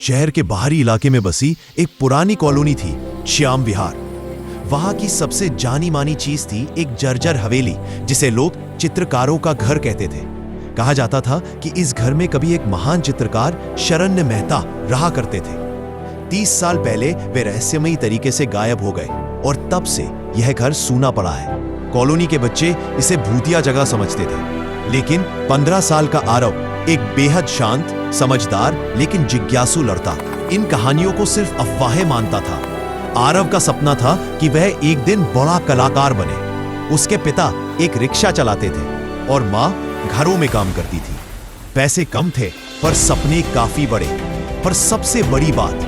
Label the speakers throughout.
Speaker 1: शहर के बाहरी इलाके में बसी एक पुरानी कॉलोनी थी, श्याम विहार। वहां की सबसे जानी मानी चीज थी एक जर्जर हवेली, जिसे लोग चित्रकारों का घर कहते थे। कहा जाता था कि इस घर में कभी एक महान चित्रकार शरण्य मेहता रहा करते थे। 30 साल पहले वे रहस्यमयी तरीके से गायब हो गए और तब से यह घर सूना पड़ा है। कॉलोनी के बच्चे इसे भूतिया जगह समझते थे, लेकिन 15 साल का आरव एक बेहद शांत, समझदार लेकिन जिज्ञासु लड़का इन कहानियों को सिर्फ अफवाहें मानता था। आरव का सपना था कि वह एक दिन बड़ा कलाकार बने। उसके पिता एक रिक्शा चलाते थे और माँ घरों में काम करती थी। पैसे कम थे पर सपने काफी बड़े। पर सबसे बड़ी बात,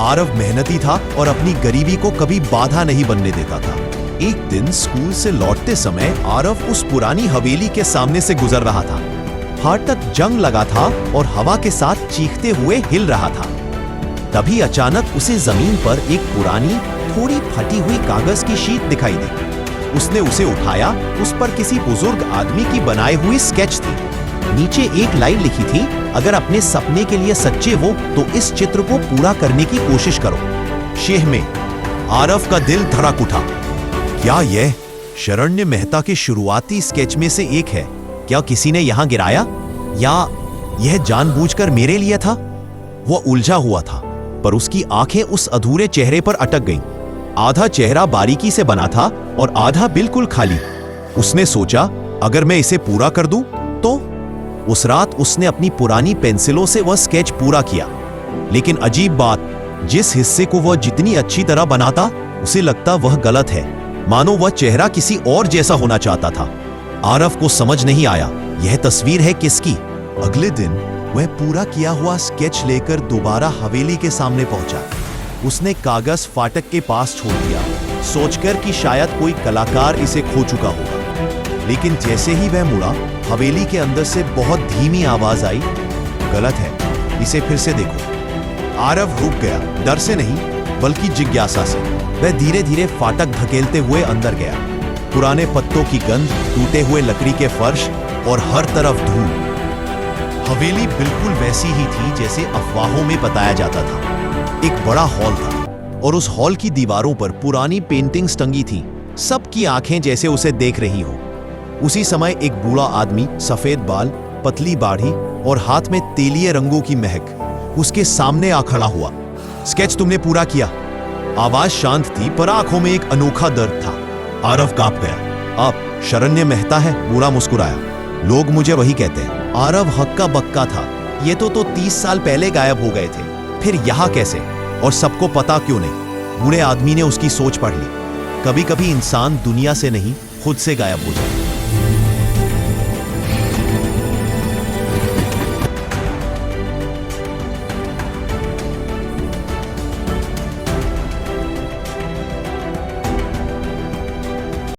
Speaker 1: आरव मेहनती था और अपनी गरीबी को कभी बाधा नहीं बनने देता था। एक दिन स्कूल से लौटते समय आरव उस पुरानी हवेली के सामने से गुजर रहा था। फाटक जंग लगा था और हवा के साथ चीखते हुए हिल रहा था। तभी अचानक उसे जमीन पर एक पुरानी, थोड़ी फटी हुई कागज की शीट दिखाई दी। उसने उसे उठाया। उस पर किसी बुजुर्ग आदमी की बनाई हुई स्केच थी। नीचे एक लाइन लिखी थी, अगर अपने सपने के लिए सच्चे हो तो इस चित्र को पूरा करने की कोशिश करो। शेह में आरव का दिल धड़क उठा। क्या यह शरण्य मेहता के शुरुआती स्केच में से एक है? क्या किसी ने यहां गिराया, या यह जानबूझकर मेरे लिए था? वह उलझा हुआ था, पर उसकी आंखें उस अधूरे चेहरे पर अटक गईं। आधा चेहरा बारीकी से बना था और आधा बिल्कुल खाली। उसने सोचा, अगर मैं इसे पूरा कर दूं तो? उस रात उसने अपनी पुरानी पेंसिलों से वह स्केच पूरा किया। लेकिन अजीब बात, जिस हिस्से को वह जितनी अच्छी तरह बनाता, उसे लगता वह गलत है, मानो वह चेहरा किसी और जैसा होना चाहता था। आरव को समझ नहीं आया, यह तस्वीर है किसकी? अगले दिन वह पूरा किया हुआ स्केच लेकर दोबारा हवेली के सामने पहुंचा। उसने कागज फाटक के पास छोड़ दिया, सोचकर कि शायद कोई कलाकार इसे खो चुका होगा। लेकिन जैसे ही वह मुड़ा, हवेली के अंदर से बहुत धीमी आवाज आई, गलत है, इसे फिर से देखो। आरव रुक गया, डर से नहीं बल्कि जिज्ञासा से। वह धीरे धीरे फाटक धकेलते हुए अंदर गया। पुराने पत्तों की गंध, टूटे हुए लकड़ी के फर्श और हर तरफ धूल। हवेली बिल्कुल वैसी ही थी जैसे अफवाहों में बताया जाता था। एक बड़ा हॉल था और उस हॉल की दीवारों पर पुरानी पेंटिंग्स टंगी थीं। सबकी आंखें जैसे उसे देख रही हो। उसी समय एक बूढ़ा आदमी, सफेद बाल, पतली दाढ़ी और हाथ में तेलीय रंगों की महक, उसके सामने आ खड़ा हुआ। स्केच तुमने पूरा किया? आवाज शांत थी पर आंखों में एक अनोखा दर्द था। आरव कांप गया। आप शरण्य मेहता है? बूढ़ा मुस्कुराया। लोग मुझे वही कहते हैं। आरव हक्का बक्का था। ये तो 30 साल पहले गायब हो गए थे, फिर यहाँ कैसे? और सबको पता क्यों नहीं? बूढ़े आदमी ने उसकी सोच पढ़ ली। कभी कभी इंसान दुनिया से नहीं, खुद से गायब हो जाता है।